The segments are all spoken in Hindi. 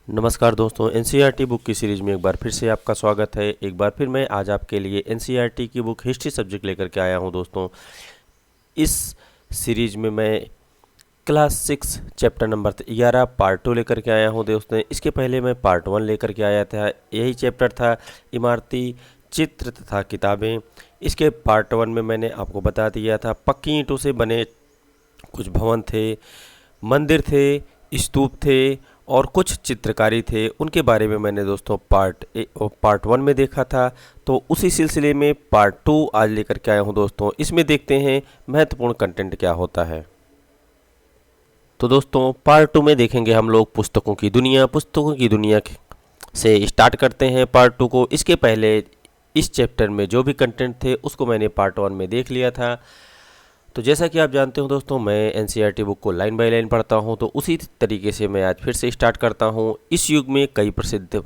नमस्कार दोस्तों, एनसीईआरटी बुक की सीरीज़ में एक बार फिर से आपका स्वागत है। एक बार फिर मैं आज आपके लिए एनसीईआरटी की बुक हिस्ट्री सब्जेक्ट लेकर के आया हूं दोस्तों। इस सीरीज़ में मैं क्लास 6 चैप्टर नंबर 11 पार्ट 2 लेकर के आया हूं दोस्तों। इसके पहले मैं पार्ट 1 लेकर के आया था। यही चैप्टर था इमारती चित्र तथा किताबें। इसके पार्ट 1 में मैंने आपको बता दिया था पक्की ईंटों से बने कुछ भवन थे, मंदिर थे, स्तूप थे और कुछ चित्रकारी थे। उनके बारे में मैंने दोस्तों पार्ट 1 में देखा था। तो उसी सिलसिले में पार्ट 2 आज लेकर के आया हूँ दोस्तों। इसमें देखते हैं महत्वपूर्ण कंटेंट क्या होता है। तो दोस्तों पार्ट 2 में देखेंगे हम लोग पुस्तकों की दुनिया से स्टार्ट करते हैं पार्ट 2 को। इसके पहले इस चैप्टर में जो भी कंटेंट थे उसको मैंने पार्ट 1 में देख लिया था। तो जैसा कि आप जानते हो दोस्तों, मैं एनसीईआरटी बुक को लाइन बाय लाइन पढ़ता हूं, तो उसी तरीके से मैं आज फिर से स्टार्ट करता हूं। इस युग में कई प्रसिद्ध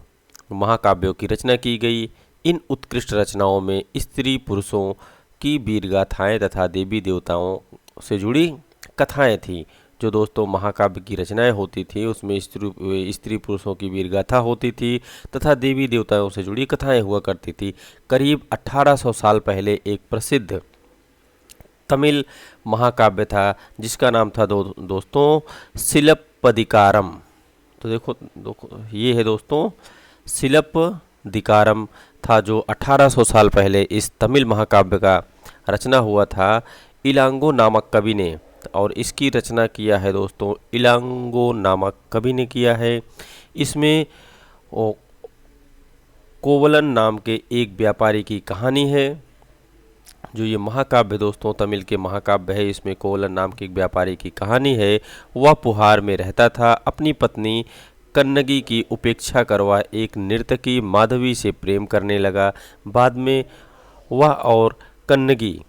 महाकाव्यों की रचना की गई। इन उत्कृष्ट रचनाओं में स्त्री पुरुषों की वीर गाथाएँ तथा देवी देवताओं से जुड़ी कथाएँ थीं। जो दोस्तों महाकाव्य की रचनाएं होती थी उसमें स्त्री पुरुषों की वीर गाथा होती थी तथा देवी देवताओं से जुड़ी कथाएँ हुआ करती थी। करीब 1800 साल पहले एक प्रसिद्ध तमिल महाकाव्य था जिसका नाम था दोस्तों सिलप्पदिकारम। तो देखो ये है दोस्तों सिलप्पदिकारम था, जो 1800 साल पहले इस तमिल महाकाव्य का रचना हुआ था इलांगो नामक कवि ने। और इसकी रचना किया है दोस्तों इलांगो नामक कवि ने किया है। इसमें कोवलन नाम के एक व्यापारी की कहानी है। जो ये महाकाव्य दोस्तों तमिल के महाकाव्य है, इसमें कोवलन नाम के एक व्यापारी की कहानी है। वह पुहार में रहता था। अपनी पत्नी कन्नगी की उपेक्षा कर वह एक नर्तकी माधवी से प्रेम करने लगा। बाद में वह और कन्नगी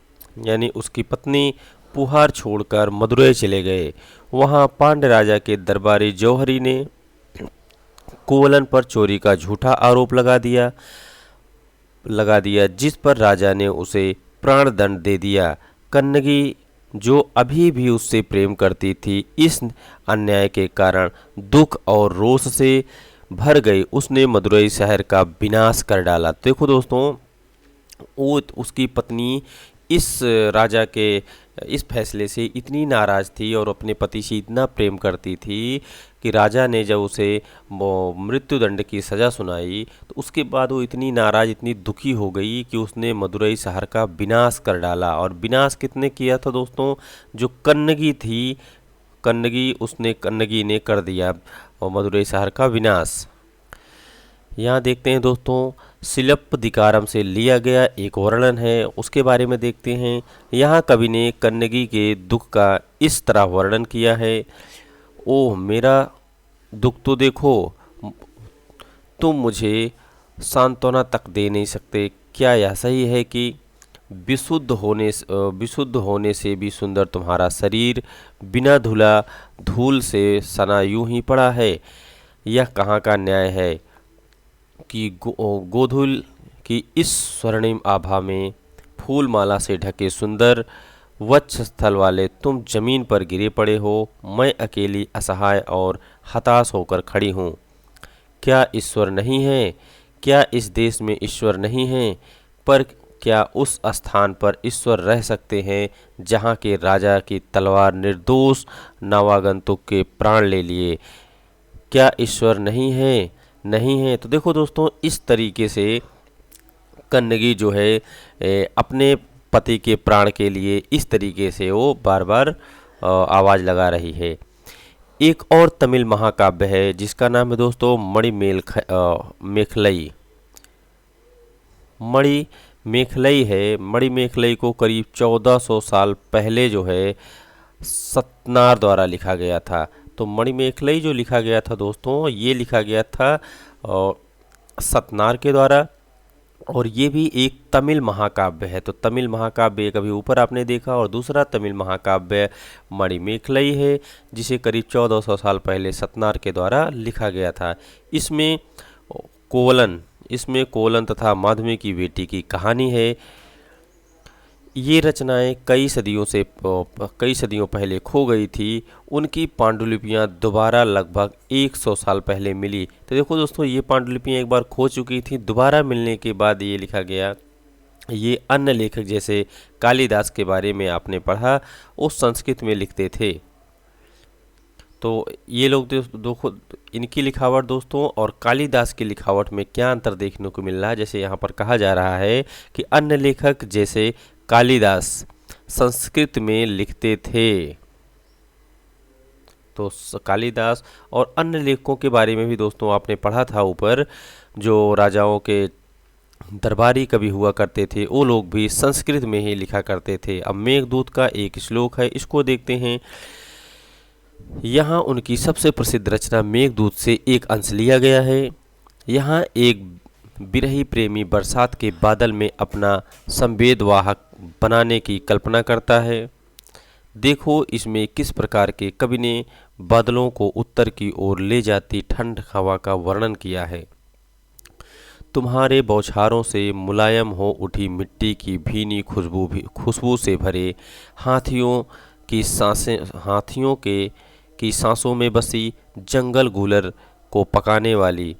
यानी उसकी पत्नी पुहार छोड़कर मदुरै चले गए। वहाँ पांड्य राजा के दरबारी जौहरी ने कोवलन पर चोरी का झूठा आरोप लगा दिया, जिस पर राजा ने उसे प्राण दंड दे दिया। कन्नगी जो अभी भी उससे प्रेम करती थी, इस अन्याय के कारण दुख और रोष से भर गई। उसने मदुरै शहर का विनाश कर डाला। देखो दोस्तों, वो उसकी पत्नी इस राजा के इस फैसले से इतनी नाराज़ थी और अपने पति से इतना प्रेम करती थी कि राजा ने जब उसे मृत्युदंड की सज़ा सुनाई तो उसके बाद वो इतनी नाराज़, इतनी दुखी हो गई कि उसने मदुरै शहर का विनाश कर डाला। और विनाश कितने किया था दोस्तों? जो कन्नगी थी, कन्नगी ने कर दिया और मदुरै शहर का विनाश। यहाँ देखते हैं दोस्तों सिलप्पदिकारम से लिया गया एक वर्णन है, उसके बारे में देखते हैं। यहाँ कवि ने कन्नगी के दुख का इस तरह वर्णन किया है। ओह मेरा दुख तो देखो, तुम मुझे सांत्वना तक दे नहीं सकते। क्या यह सही है कि विशुद्ध होने से भी सुंदर तुम्हारा शरीर बिना धूल से सना यूं ही पड़ा है? यह कहाँ का न्याय है कि गोधूल की इस स्वर्णिम आभा में फूलमाला से ढके सुंदर वक्षस्थल वाले तुम जमीन पर गिरे पड़े हो। मैं अकेली असहाय और हताश होकर खड़ी हूँ। क्या ईश्वर नहीं है? क्या इस देश में ईश्वर नहीं है? पर क्या उस स्थान पर ईश्वर रह सकते हैं जहाँ के राजा की तलवार निर्दोष नवागंतुक के प्राण ले लिए? क्या ईश्वर नहीं है? नहीं है। तो देखो दोस्तों, इस तरीके से कन्नगी जो है अपने पति के प्राण के लिए इस तरीके से वो बार बार आवाज़ लगा रही है। एक और तमिल महाकाव्य है जिसका नाम है दोस्तों मणिमेखलई है। मणिमेखलई को करीब 1400 साल पहले जो है सतनार द्वारा लिखा गया था। तो मणिमेखलई जो लिखा गया था दोस्तों, ये लिखा गया था सतनार के द्वारा, और ये भी एक तमिल महाकाव्य है। तो तमिल महाकाव्य एक अभी ऊपर आपने देखा, और दूसरा तमिल महाकाव्य मणिमेखलई है जिसे करीब 1400 साल पहले सतनार के द्वारा लिखा गया था। इसमें कोवलन तथा माधवी की बेटी की कहानी है। ये रचनाएं कई सदियों पहले खो गई थी। उनकी पांडुलिपियां दोबारा लगभग 100 साल पहले मिली। तो देखो दोस्तों, ये पांडुलिपियां एक बार खो चुकी थी, दोबारा मिलने के बाद ये लिखा गया। ये अन्य लेखक जैसे कालिदास के बारे में आपने पढ़ा, वो संस्कृत में लिखते थे। तो ये लोग देखो, इनकी लिखावट दोस्तों और कालिदास की लिखावट में क्या अंतर देखने को मिल रहा है। जैसे यहाँ पर कहा जा रहा है कि अन्य लेखक जैसे कालिदास संस्कृत में लिखते थे। तो कालिदास और अन्य लेखकों के बारे में भी दोस्तों आपने पढ़ा था ऊपर, जो राजाओं के दरबारी कवि हुआ करते थे, वो लोग भी संस्कृत में ही लिखा करते थे। अब मेघदूत का एक श्लोक है, इसको देखते हैं। यहाँ उनकी सबसे प्रसिद्ध रचना मेघदूत से एक अंश लिया गया है। यहाँ एक विरही प्रेमी बरसात के बादल में अपना संवेदवाहक बनाने की कल्पना करता है। देखो इसमें किस प्रकार के कवि ने बादलों को उत्तर की ओर ले जाती ठंड हवा का वर्णन किया है। तुम्हारे बौछारों से मुलायम हो उठी मिट्टी की भीनी खुशबू से भरे हाथियों की सांसों में बसी जंगल गूलर को पकाने वाली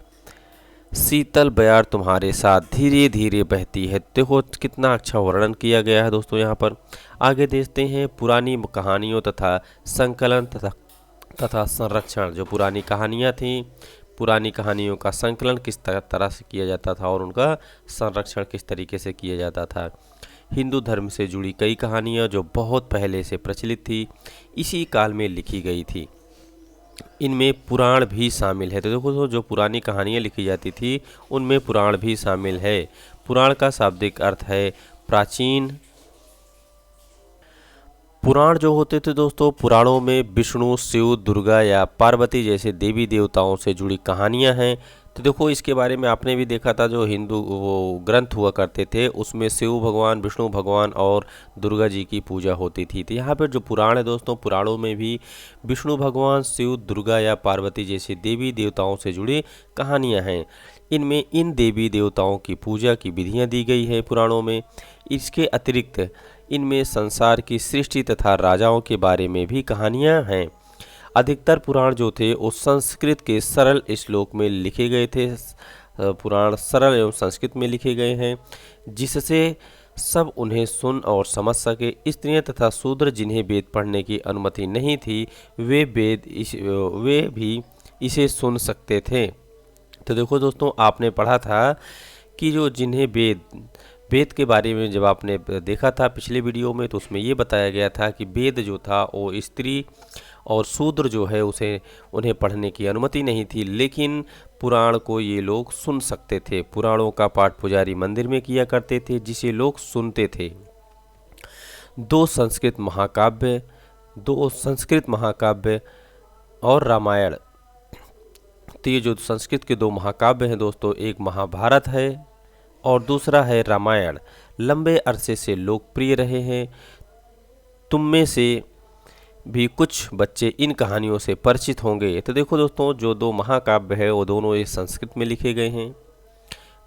शीतल बयार तुम्हारे साथ धीरे धीरे बहती है। देखो कितना अच्छा वर्णन किया गया है दोस्तों। यहाँ पर आगे देखते हैं पुरानी कहानियों तथा संकलन तथा संरक्षण। जो पुरानी कहानियाँ थीं, पुरानी कहानियों का संकलन किस तरह से किया जाता था और उनका संरक्षण किस तरीके से किया जाता था। हिंदू धर्म से जुड़ी कई कहानियाँ जो बहुत पहले से प्रचलित थी, इसी काल में लिखी गई थी। इनमें पुराण भी शामिल है। तो देखो, जो पुरानी कहानियाँ लिखी जाती थी उनमें पुराण भी शामिल है। पुराण का शाब्दिक अर्थ है प्राचीन। पुराण जो होते थे दोस्तों, पुराणों में विष्णु, शिव, दुर्गा या पार्वती जैसे देवी देवताओं से जुड़ी कहानियां हैं। तो देखो इसके बारे में आपने भी देखा था, जो हिंदू वो ग्रंथ हुआ करते थे उसमें शिव भगवान, विष्णु भगवान और दुर्गा जी की पूजा होती थी। तो यहाँ पर जो पुराण है दोस्तों, पुराणों में भी विष्णु भगवान, शिव, दुर्गा या पार्वती जैसे देवी देवताओं से जुड़ी कहानियाँ हैं। इनमें इन देवी देवताओं की पूजा की विधियाँ दी गई है पुराणों में। इसके अतिरिक्त इनमें संसार की सृष्टि तथा राजाओं के बारे में भी कहानियाँ हैं। अधिकतर पुराण जो थे वो संस्कृत के सरल श्लोक में लिखे गए थे। पुराण सरल एवं संस्कृत में लिखे गए हैं, जिससे सब उन्हें सुन और समझ सके। स्त्रियां तथा शूद्र जिन्हें वेद पढ़ने की अनुमति नहीं थी, वे भी इसे सुन सकते थे। तो देखो दोस्तों, आपने पढ़ा था कि जो जिन्हें वेद के बारे में जब आपने देखा था पिछले वीडियो में, तो उसमें ये बताया गया था कि वेद जो था वो स्त्री और शूद्र जो है उन्हें पढ़ने की अनुमति नहीं थी, लेकिन पुराण को ये लोग सुन सकते थे। पुराणों का पाठ पुजारी मंदिर में किया करते थे, जिसे लोग सुनते थे। दो संस्कृत महाकाव्य और रामायण। तो ये जो संस्कृत के दो महाकाव्य हैं दोस्तों, एक महाभारत है और दूसरा है रामायण, लंबे अरसे से लोकप्रिय रहे हैं। तुम में से भी कुछ बच्चे इन कहानियों से परिचित होंगे। तो देखो दोस्तों, जो दो महाकाव्य है वो दोनों ये संस्कृत में लिखे गए हैं,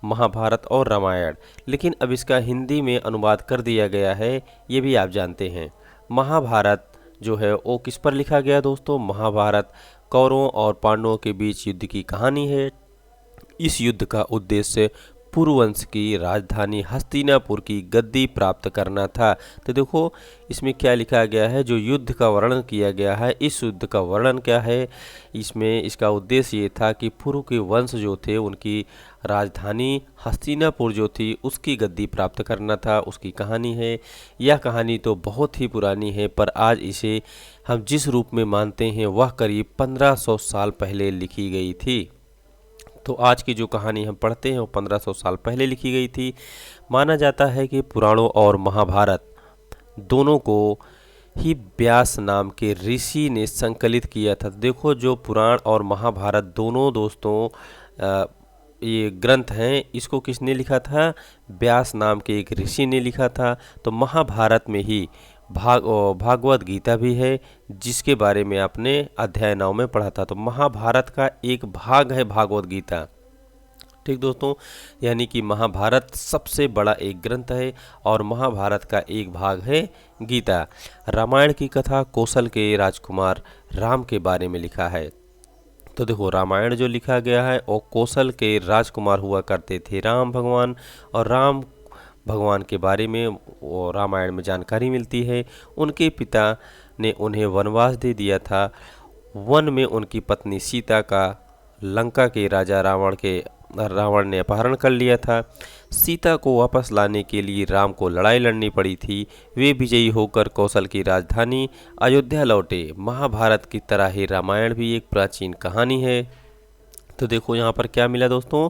महाभारत और रामायण। लेकिन अब इसका हिंदी में अनुवाद कर दिया गया है, ये भी आप जानते हैं। महाभारत जो है वो किस पर लिखा गया दोस्तों? महाभारत कौरवों और पांडवों के बीच युद्ध की कहानी है। इस युद्ध का उद्देश्य पुरुवंश की राजधानी हस्तिनापुर की गद्दी प्राप्त करना था। तो देखो इसमें क्या लिखा गया है, जो युद्ध का वर्णन किया गया है, इस युद्ध का वर्णन क्या है, इसमें इसका उद्देश्य ये था कि पुरु के वंश जो थे उनकी राजधानी हस्तिनापुर जो थी उसकी गद्दी प्राप्त करना था, उसकी कहानी है। यह कहानी तो बहुत ही पुरानी है, पर आज इसे हम जिस रूप में मानते हैं वह करीब 1500 साल पहले लिखी गई थी। तो आज की जो कहानी हम पढ़ते हैं वो 1500 साल पहले लिखी गई थी। माना जाता है कि पुराणों और महाभारत दोनों को ही व्यास नाम के ऋषि ने संकलित किया था। देखो जो पुराण और महाभारत दोनों दोस्तों ये ग्रंथ हैं, इसको किसने लिखा था? व्यास नाम के एक ऋषि ने लिखा था। तो महाभारत में ही भागवत गीता भी है, जिसके बारे में आपने अध्याय 9 में पढ़ा था। तो महाभारत का एक भाग है भागवत गीता। ठीक दोस्तों, यानी कि महाभारत सबसे बड़ा एक ग्रंथ है और महाभारत का एक भाग है गीता। रामायण की कथा कौशल के राजकुमार राम के बारे में लिखा है। तो देखो, रामायण जो लिखा गया है और कौशल के राजकुमार हुआ करते थे राम भगवान, और राम भगवान के बारे में वो रामायण में जानकारी मिलती है। उनके पिता ने उन्हें वनवास दे दिया था। वन में उनकी पत्नी सीता का लंका के राजा रावण ने अपहरण कर लिया था। सीता को वापस लाने के लिए राम को लड़ाई लड़नी पड़ी थी। वे विजयी होकर कौशल की राजधानी अयोध्या लौटे। महाभारत की तरह ही रामायण भी एक प्राचीन कहानी है। तो देखो यहाँ पर क्या मिला दोस्तों,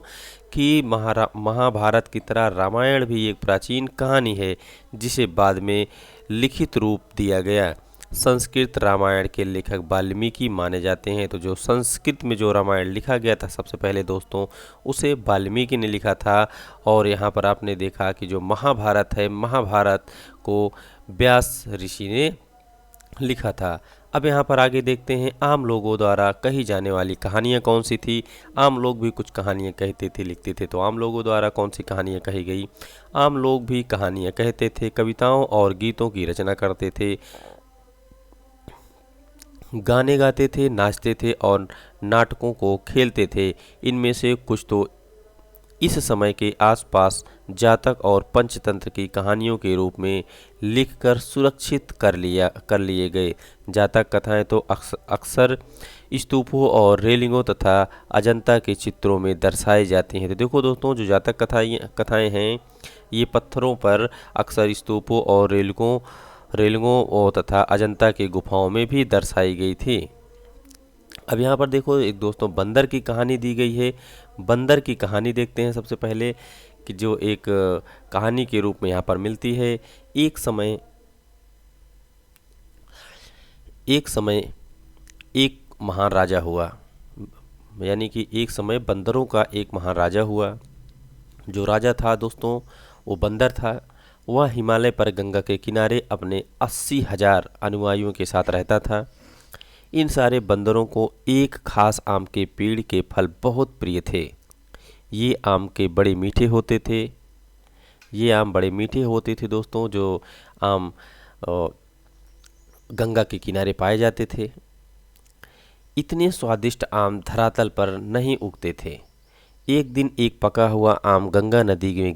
कि महाभारत की तरह रामायण भी एक प्राचीन कहानी है जिसे बाद में लिखित रूप दिया गया। संस्कृत रामायण के लेखक वाल्मीकि माने जाते हैं। तो जो संस्कृत में जो रामायण लिखा गया था सबसे पहले दोस्तों, उसे वाल्मीकि ने लिखा था। और यहाँ पर आपने देखा कि जो महाभारत है, महाभारत को व्यास ऋषि ने लिखा था। अब यहाँ पर आगे देखते हैं आम लोगों द्वारा कही जाने वाली कहानियाँ कौन सी थी। आम लोग भी कुछ कहानियाँ कहते थे, लिखते थे। तो आम लोगों द्वारा कौन सी कहानियाँ कही गई। आम लोग भी कहानियाँ कहते थे, कविताओं और गीतों की रचना करते थे, गाने गाते थे, नाचते थे और नाटकों को खेलते थे। इनमें से कुछ तो इस समय के आसपास जातक और पंचतंत्र की कहानियों के रूप में लिखकर सुरक्षित कर लिए गए। जातक कथाएं तो अक्सर स्तूपों और रेलिंगों तथा अजंता के चित्रों में दर्शाई जाती हैं। तो देखो दोस्तों, जो जातक कथाएं हैं, ये पत्थरों पर अक्सर स्तूपों और रेलिंगों तथा अजंता की गुफाओं में भी दर्शाई गई थी। अब यहाँ पर देखो एक दोस्तों, बंदर की कहानी दी गई है। बंदर की कहानी देखते हैं सबसे पहले, कि जो एक कहानी के रूप में यहाँ पर मिलती है। एक समय एक महान राजा हुआ, यानी कि एक समय बंदरों का एक महान राजा हुआ। जो राजा था दोस्तों, वो बंदर था। वह हिमालय पर गंगा के किनारे अपने 80,000 अनुयायियों के साथ रहता था। इन सारे बंदरों को एक खास आम के पेड़ के फल बहुत प्रिय थे। ये आम बड़े मीठे होते थे दोस्तों। जो आम गंगा के किनारे पाए जाते थे। इतने स्वादिष्ट आम धरातल पर नहीं उगते थे। एक दिन एक पका हुआ आम गंगा नदी में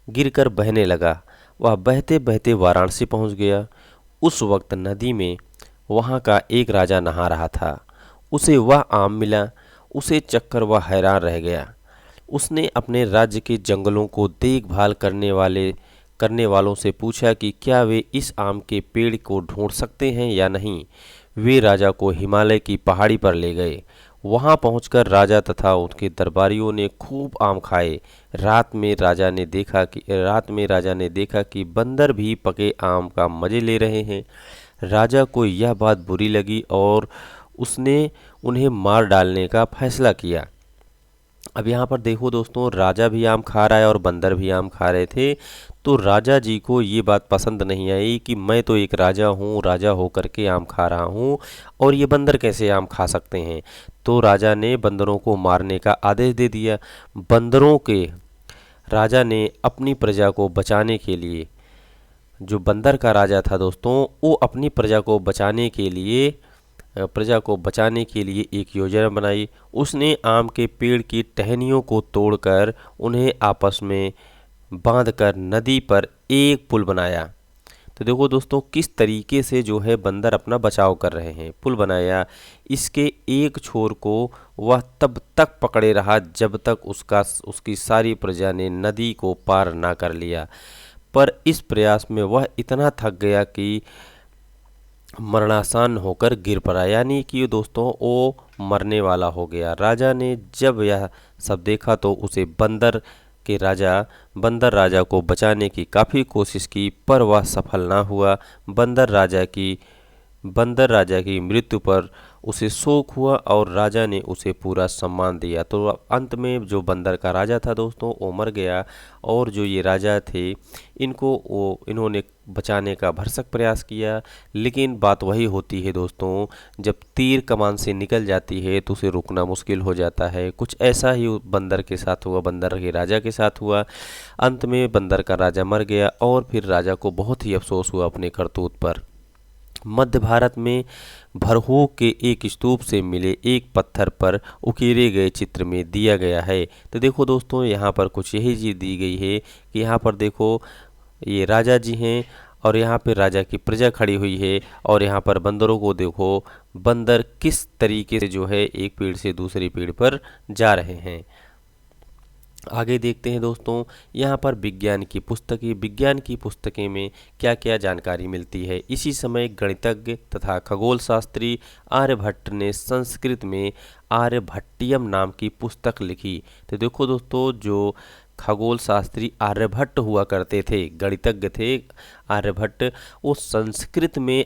गिरकर बहने लगा। वह बहते बहते वाराणसी पहुंच गया। उस वक्त नदी में वहां का एक राजा नहा रहा था। उसे वह आम मिला। उसे चखकर वह हैरान रह गया। उसने अपने राज्य के जंगलों को देखभाल करने वालों से पूछा कि क्या वे इस आम के पेड़ को ढूंढ सकते हैं या नहीं। वे राजा को हिमालय की पहाड़ी पर ले गए। वहां पहुंचकर राजा तथा उनके दरबारियों ने खूब आम खाए। रात में राजा ने देखा कि बंदर भी पके आम का मजे ले रहे हैं। राजा को यह बात बुरी लगी और उसने उन्हें मार डालने का फैसला किया। अब यहाँ पर देखो दोस्तों, राजा भी आम खा रहा है और बंदर भी आम खा रहे थे। तो राजा जी को ये बात पसंद नहीं आई कि मैं तो एक राजा हूँ, राजा होकर के आम खा रहा हूँ और ये बंदर कैसे आम खा सकते हैं। तो राजा ने बंदरों को मारने का आदेश दे दिया। राजा ने अपनी प्रजा को बचाने के लिए, जो बंदर का राजा था दोस्तों, वो अपनी प्रजा को बचाने के लिए एक योजना बनाई। उसने आम के पेड़ की टहनियों को तोड़कर उन्हें आपस में बांधकर नदी पर एक पुल बनाया। तो देखो दोस्तों, किस तरीके से जो है बंदर अपना बचाव कर रहे हैं। पुल बनाया। इसके एक छोर को वह तब तक पकड़े रहा जब तक उसकी सारी प्रजा ने नदी को पार ना कर लिया। पर इस प्रयास में वह इतना थक गया कि मरणासन होकर गिर पड़ा, यानी कि दोस्तों वो मरने वाला हो गया। राजा ने जब यह सब देखा तो उसे बंदर राजा को बचाने की काफ़ी कोशिश की, पर वह सफल ना हुआ। बंदर राजा की मृत्यु पर उसे शोक हुआ और राजा ने उसे पूरा सम्मान दिया। तो अंत में जो बंदर का राजा था दोस्तों, वो मर गया। और जो ये राजा थे, इन्होंने बचाने का भरसक प्रयास किया, लेकिन बात वही होती है दोस्तों, जब तीर कमान से निकल जाती है तो उसे रोकना मुश्किल हो जाता है। कुछ ऐसा ही बंदर के साथ हुआ, बंदर के राजा के साथ हुआ। अंत में बंदर का राजा मर गया और फिर राजा को बहुत ही अफसोस हुआ अपने करतूत पर। मध्य भारत में भरहूक के एक स्तूप से मिले एक पत्थर पर उकेरे गए चित्र में दिया गया है। तो देखो दोस्तों, यहाँ पर कुछ यही चीज़ दी गई है कि यहाँ पर देखो ये राजा जी हैं और यहाँ पे राजा की प्रजा खड़ी हुई है और यहाँ पर बंदरों को देखो, बंदर किस तरीके से जो है एक पेड़ से दूसरे पेड़ पर जा रहे हैं। आगे देखते हैं दोस्तों, यहाँ पर विज्ञान की पुस्तकें में क्या क्या जानकारी मिलती है। इसी समय गणितज्ञ तथा खगोल शास्त्री आर्यभट्ट ने संस्कृत में आर्यभट्टियम नाम की पुस्तक लिखी। तो देखो दोस्तों, जो खगोल शास्त्री आर्यभट्ट हुआ करते थे, गणितज्ञ थे आर्यभट्ट, वो संस्कृत में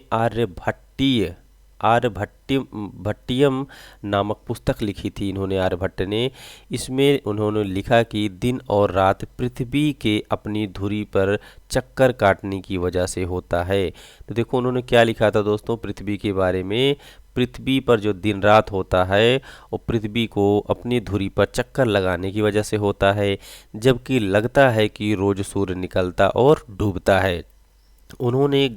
भट्टियम नामक पुस्तक लिखी थी इन्होंने, आर्यभट्ट ने। इसमें उन्होंने लिखा कि दिन और रात पृथ्वी के अपनी धुरी पर चक्कर काटने की वजह से होता है। तो देखो उन्होंने क्या लिखा था दोस्तों पृथ्वी के बारे में। पृथ्वी पर जो दिन रात होता है वो पृथ्वी को अपनी धुरी पर चक्कर लगाने की वजह से होता है, जबकि लगता है कि रोज सूर्य निकलता और डूबता है। उन्होंने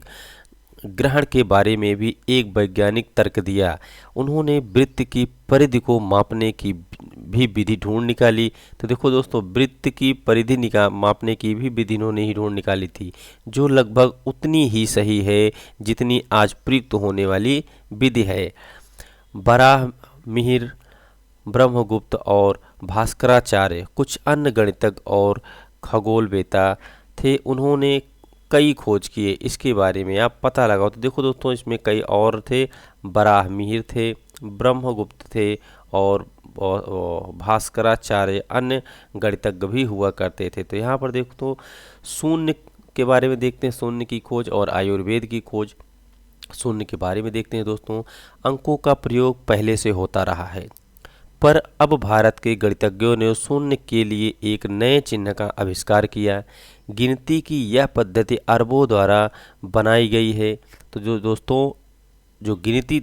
ग्रहण के बारे में भी एक वैज्ञानिक तर्क दिया। उन्होंने वृत्त की परिधि को मापने की भी विधि ढूंढ निकाली। तो देखो दोस्तों, वृत्त की परिधि मापने की भी विधि इन्होंने ही ढूंढ निकाली थी, जो लगभग उतनी ही सही है जितनी आज प्रयुक्त होने वाली विधि है। बराहमिहिर, ब्रह्मगुप्त और भास्कराचार्य कुछ अन्य गणितज्ञ और खगोलवेत्ता थे। उन्होंने कई खोज किए, इसके बारे में आप पता लगाओ। तो देखो दोस्तों, इसमें कई और थे, बराहमिहिर थे, ब्रह्मगुप्त थे और भास्कराचार्य अन्य गणितज्ञ भी हुआ करते थे। तो यहाँ पर देखो तो शून्य के बारे में देखते हैं, शून्य की खोज और आयुर्वेद की खोज। शून्य के बारे में देखते हैं दोस्तों, अंकों का प्रयोग पहले से होता रहा है, पर अब भारत के गणितज्ञों ने शून्य के लिए एक नए चिन्ह का आविष्कार किया। गिनती की यह पद्धति अरबों द्वारा बनाई गई है। तो जो दोस्तों, जो गिनती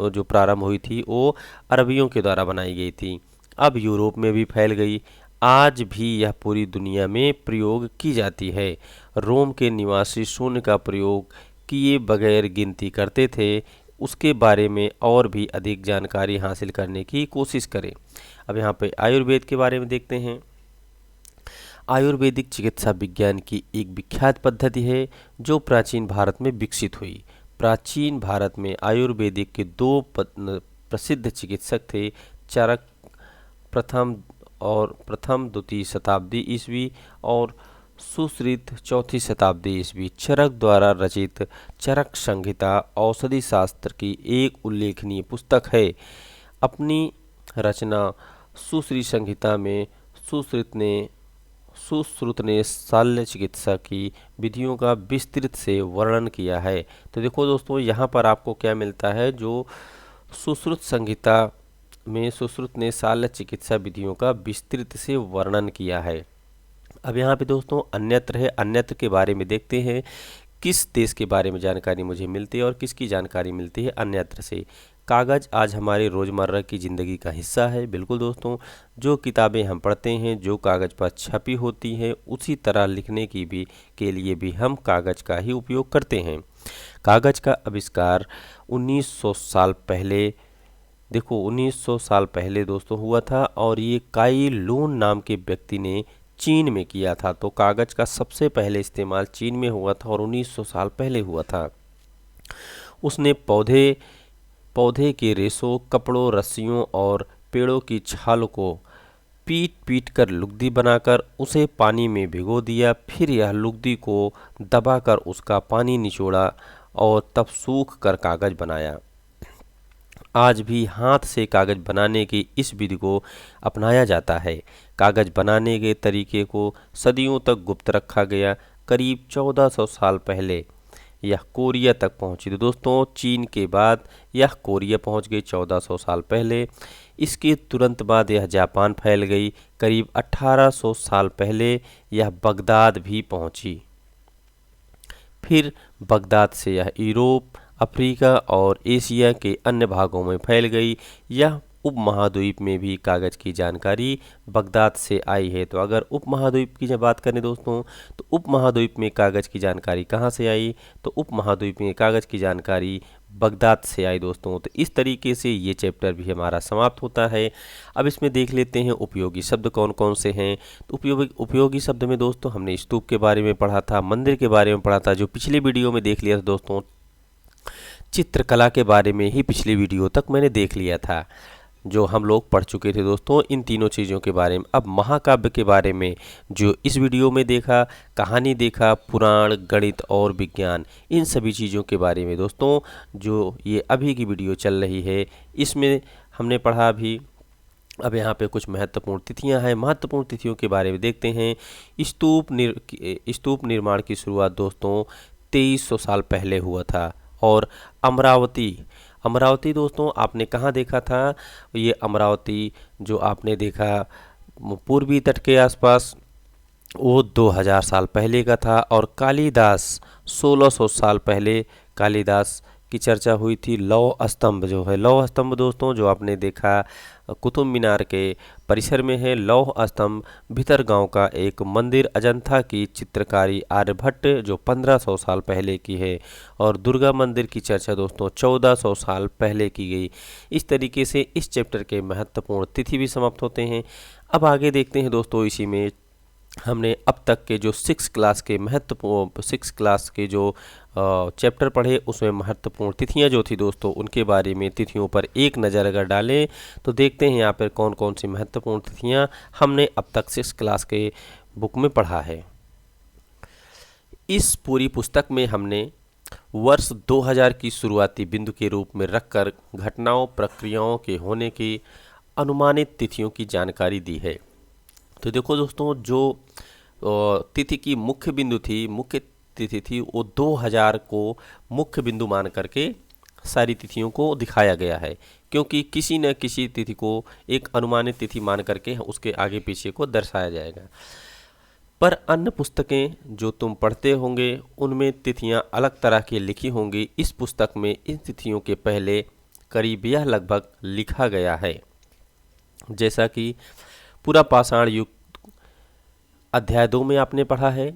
जो प्रारंभ हुई थी वो अरबियों के द्वारा बनाई गई थी, अब यूरोप में भी फैल गई। आज भी यह पूरी दुनिया में प्रयोग की जाती है। रोम के निवासी शून्य का प्रयोग किए बगैर गिनती करते थे। उसके बारे में और भी अधिक जानकारी हासिल करने की कोशिश करें। अब यहाँ पे आयुर्वेद के बारे में देखते हैं। आयुर्वेदिक चिकित्सा विज्ञान की एक विख्यात पद्धति है जो प्राचीन भारत में विकसित हुई। प्राचीन भारत में आयुर्वेदिक के दो प्रसिद्ध चिकित्सक थे, चरक प्रथम द्वितीय शताब्दी ईस्वी और सुश्रुत चौथी शताब्दी ईस्वी। चरक द्वारा रचित चरक संहिता औषधि शास्त्र की एक उल्लेखनीय पुस्तक है। अपनी रचना सुश्रुत संहिता में सुश्रुत ने शल्य चिकित्सा की विधियों का विस्तृत से वर्णन किया है। तो देखो दोस्तों, यहाँ पर आपको क्या मिलता है, जो सुश्रुत संहिता में सुश्रुत ने शल्य चिकित्सा विधियों का विस्तृत से वर्णन किया है। अब यहाँ पे दोस्तों अन्यत्र है, अन्यत्र के बारे में देखते हैं किस देश के बारे में जानकारी मुझे मिलती है और किसकी जानकारी मिलती है अन्यत्र से। कागज़ आज हमारे रोज़मर्रा की ज़िंदगी का हिस्सा है। बिल्कुल दोस्तों, जो किताबें हम पढ़ते हैं जो कागज़ पर छपी होती हैं, उसी तरह लिखने के लिए भी हम कागज़ का ही उपयोग करते हैं। कागज़ का आविष्कार 1900 साल पहले, देखो 1900 साल पहले दोस्तों हुआ था और ये काई लून नाम के व्यक्ति ने चीन में किया था। तो कागज़ का सबसे पहले इस्तेमाल चीन में हुआ था और 1900 साल पहले हुआ था। उसने पौधे के रेशों, कपड़ों, रस्सियों और पेड़ों की छाल को पीट कर लुगदी बनाकर उसे पानी में भिगो दिया। फिर यह लुगदी को दबाकर उसका पानी निचोड़ा और तब सूख कर कागज़ बनाया। आज भी हाथ से कागज़ बनाने की इस विधि को अपनाया जाता है। कागज़ बनाने के तरीके को सदियों तक गुप्त रखा गया। करीब 1400 साल पहले यह कोरिया तक पहुंची। तो दोस्तों, चीन के बाद यह कोरिया पहुंच गई 1400 साल पहले। इसके तुरंत बाद यह जापान फैल गई। करीब 1800 साल पहले यह बगदाद भी पहुंची। फिर बगदाद से यह यूरोप, अफ्रीका और एशिया के अन्य भागों में फैल गई। यह उपमहाद्वीप में भी कागज़ की जानकारी बगदाद से आई है। तो अगर उपमहाद्वीप की जब बात करें दोस्तों, तो उपमहाद्वीप में कागज़ की जानकारी कहाँ से आई? तो उपमहाद्वीप में कागज़ की जानकारी बगदाद से आई दोस्तों। तो इस तरीके से ये चैप्टर भी हमारा समाप्त होता है। अब इसमें देख लेते हैं उपयोगी शब्द कौन कौन से हैं। तो उपयोगी शब्द में दोस्तों हमने स्तूप के बारे में पढ़ा था, मंदिर के बारे में पढ़ा था, जो पिछले वीडियो में देख लिया था दोस्तों। चित्रकला के बारे में ही पिछली वीडियो तक मैंने देख लिया था, जो हम लोग पढ़ चुके थे दोस्तों इन तीनों चीज़ों के बारे में। अब महाकाव्य के बारे में जो इस वीडियो में देखा, कहानी देखा, पुराण, गणित और विज्ञान, इन सभी चीज़ों के बारे में दोस्तों जो ये अभी की वीडियो चल रही है इसमें हमने पढ़ा भी। अब यहाँ पे कुछ महत्वपूर्ण तिथियाँ हैं, महत्वपूर्ण तिथियों के बारे में देखते हैं। स्तूप निर्माण की शुरुआत दोस्तों 2300 साल पहले हुआ था। और अमरावती दोस्तों आपने कहाँ देखा था? ये अमरावती जो आपने देखा पूर्वी तट के आसपास, वो 2000 साल पहले का था। और कालिदास 1600 साल पहले कालिदास की चर्चा हुई थी। लौह स्तंभ जो है, लौह स्तंभ दोस्तों जो आपने देखा कुतुब मीनार के परिसर में है। लौह स्तंभ भीतरगांव का एक मंदिर, अजंता की चित्रकारी आर्यभट्ट जो 1500 साल पहले की है। और दुर्गा मंदिर की चर्चा दोस्तों 1400 साल पहले की गई। इस तरीके से इस चैप्टर के महत्वपूर्ण तिथि भी समाप्त होते हैं। अब आगे देखते हैं दोस्तों, इसी में हमने अब तक के जो 6 क्लास के जो चैप्टर पढ़े उसमें महत्वपूर्ण तिथियां जो थी दोस्तों, उनके बारे में तिथियों पर एक नज़र अगर डालें तो देखते हैं यहाँ पर कौन कौन सी महत्वपूर्ण तिथियां हमने अब तक 6 क्लास के बुक में पढ़ा है। इस पूरी पुस्तक में हमने वर्ष 2000 की शुरुआती बिंदु के रूप में रखकर घटनाओं, प्रक्रियाओं के होने की अनुमानित तिथियों की जानकारी दी है। तो देखो दोस्तों, जो तिथि की मुख्य तिथि थी वो 2000 को मुख्य बिंदु मान करके सारी तिथियों को दिखाया गया है, क्योंकि किसी न किसी तिथि को एक अनुमानित तिथि मान करके उसके आगे पीछे को दर्शाया जाएगा। पर अन्य पुस्तकें जो तुम पढ़ते होंगे उनमें तिथियां अलग तरह की लिखी होंगी। इस पुस्तक में इन तिथियों के पहले करीब यह लगभग लिखा गया है, जैसा कि पूरा पाषाण युग अध्याय 2 में आपने पढ़ा है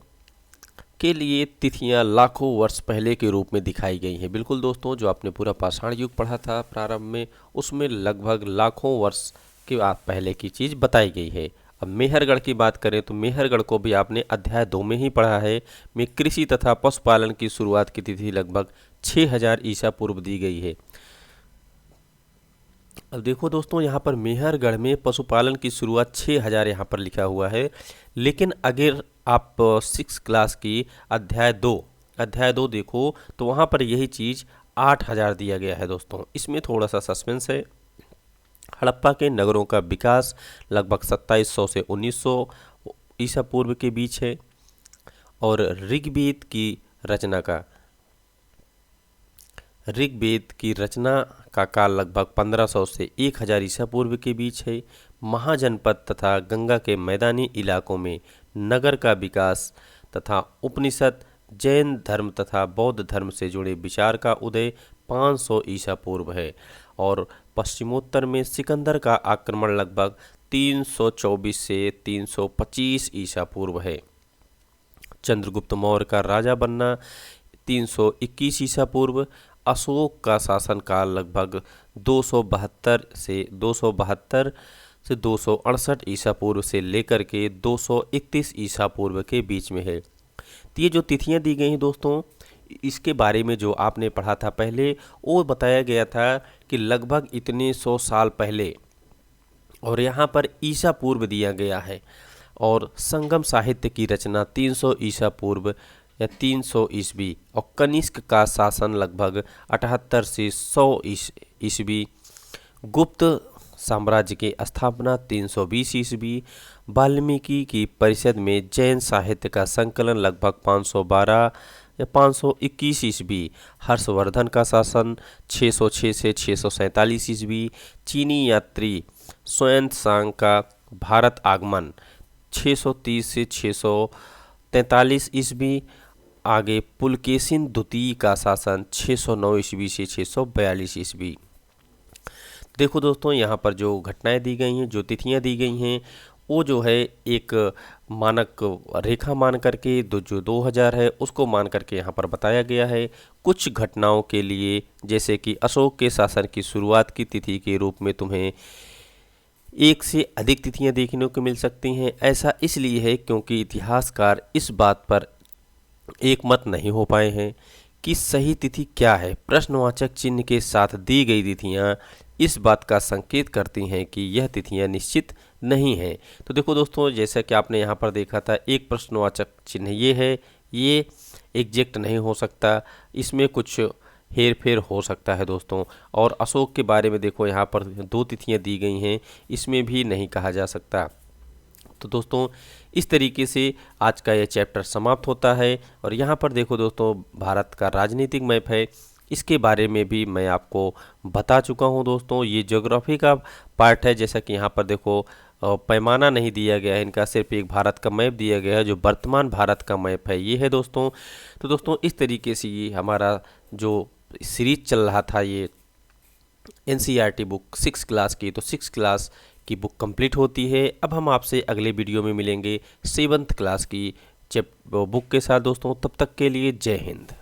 के लिए तिथियां लाखों वर्ष पहले के रूप में दिखाई गई हैं। बिल्कुल दोस्तों, जो आपने पूरा पाषाण युग पढ़ा था प्रारंभ में, उसमें लगभग लाखों वर्ष के पहले की चीज़ बताई गई है। अब मेहरगढ़ की बात करें तो मेहरगढ़ को भी आपने अध्याय 2 में ही पढ़ा है। में कृषि तथा पशुपालन की शुरुआत की तिथि लगभग 6000 ईसा पूर्व दी गई है। अब देखो दोस्तों, यहाँ पर मेहरगढ़ में पशुपालन की शुरुआत 6000 यहाँ पर लिखा हुआ है, लेकिन अगर आप 6 क्लास की अध्याय 2 देखो तो वहाँ पर यही चीज़ 8000 दिया गया है दोस्तों। इसमें थोड़ा सा सस्पेंस है। हड़प्पा के नगरों का विकास लगभग 2700 से 1900 ईसा पूर्व के बीच है। और ऋग्वेद की रचना का काल लगभग 1500 से 1000 ईसा पूर्व के बीच है। महाजनपद तथा गंगा के मैदानी इलाकों में नगर का विकास तथा उपनिषद, जैन धर्म तथा बौद्ध धर्म से जुड़े विचार का उदय 500 ईसा पूर्व है। और पश्चिमोत्तर में सिकंदर का आक्रमण लगभग 324 से 325 ईसा पूर्व है। चंद्रगुप्त मौर्य का राजा बनना 321 ईसा पूर्व। अशोक का शासनकाल लगभग 272 से 268 ईसा पूर्व से लेकर के 231 ईसा पूर्व के बीच में है। तो ये जो तिथियां दी गई हैं दोस्तों, इसके बारे में जो आपने पढ़ा था पहले, वो बताया गया था कि लगभग इतने 100 साल पहले, और यहाँ पर ईसा पूर्व दिया गया है। और संगम साहित्य की रचना 300 ईसा पूर्व या 300 ईस्वी। और कनिष्क का शासन लगभग 78 से 100 ईस्वी। गुप्त साम्राज्य की स्थापना 320 ईस्वी। वाल्मीकि की परिषद में जैन साहित्य का संकलन लगभग 512 या 521 ईस्वी। हर्षवर्धन का शासन 606 से 647 ईस्वी। चीनी यात्री षुएनत्सांग का भारत आगमन 630 से 643 ईस्वी। आगे पुलकेशिन द्वितीय का शासन 609 ईस्वी से 642 ईस्वी। देखो दोस्तों, यहाँ पर जो घटनाएं दी गई हैं, जो तिथियाँ दी गई हैं, वो जो है एक मानक रेखा मान करके जो 2000 है उसको मान करके यहाँ पर बताया गया है। कुछ घटनाओं के लिए, जैसे कि अशोक के शासन की शुरुआत की तिथि के रूप में तुम्हें एक से अधिक तिथियां देखने को मिल सकती हैं। ऐसा इसलिए है क्योंकि इतिहासकार इस बात पर एक मत नहीं हो पाए हैं कि सही तिथि क्या है। प्रश्नवाचक चिन्ह के साथ दी गई तिथियां इस बात का संकेत करती हैं कि यह तिथियां निश्चित नहीं हैं। तो देखो दोस्तों, जैसा कि आपने यहाँ पर देखा था, एक प्रश्नवाचक चिन्ह ये है, ये एग्जैक्ट नहीं हो सकता, इसमें कुछ हेर फेर हो सकता है दोस्तों। और अशोक के बारे में देखो, यहाँ पर 2 तिथियां दी गई हैं, इसमें भी नहीं कहा जा सकता। तो दोस्तों, इस तरीके से आज का यह चैप्टर समाप्त होता है। और यहाँ पर देखो दोस्तों, भारत का राजनीतिक मैप है, इसके बारे में भी मैं आपको बता चुका हूँ दोस्तों। ये ज्योग्राफी का पार्ट है। जैसा कि यहाँ पर देखो, पैमाना नहीं दिया गया है इनका, सिर्फ एक भारत का मैप दिया गया है, जो वर्तमान भारत का मैप है ये है दोस्तों। तो दोस्तों, इस तरीके से ये हमारा जो सीरीज चल रहा था, ये एनसीईआरटी बुक 6 क्लास की, तो 6 क्लास की बुक कंप्लीट होती है। अब हम आपसे अगले वीडियो में मिलेंगे 7th क्लास की बुक के साथ दोस्तों। तब तक के लिए जय हिंद।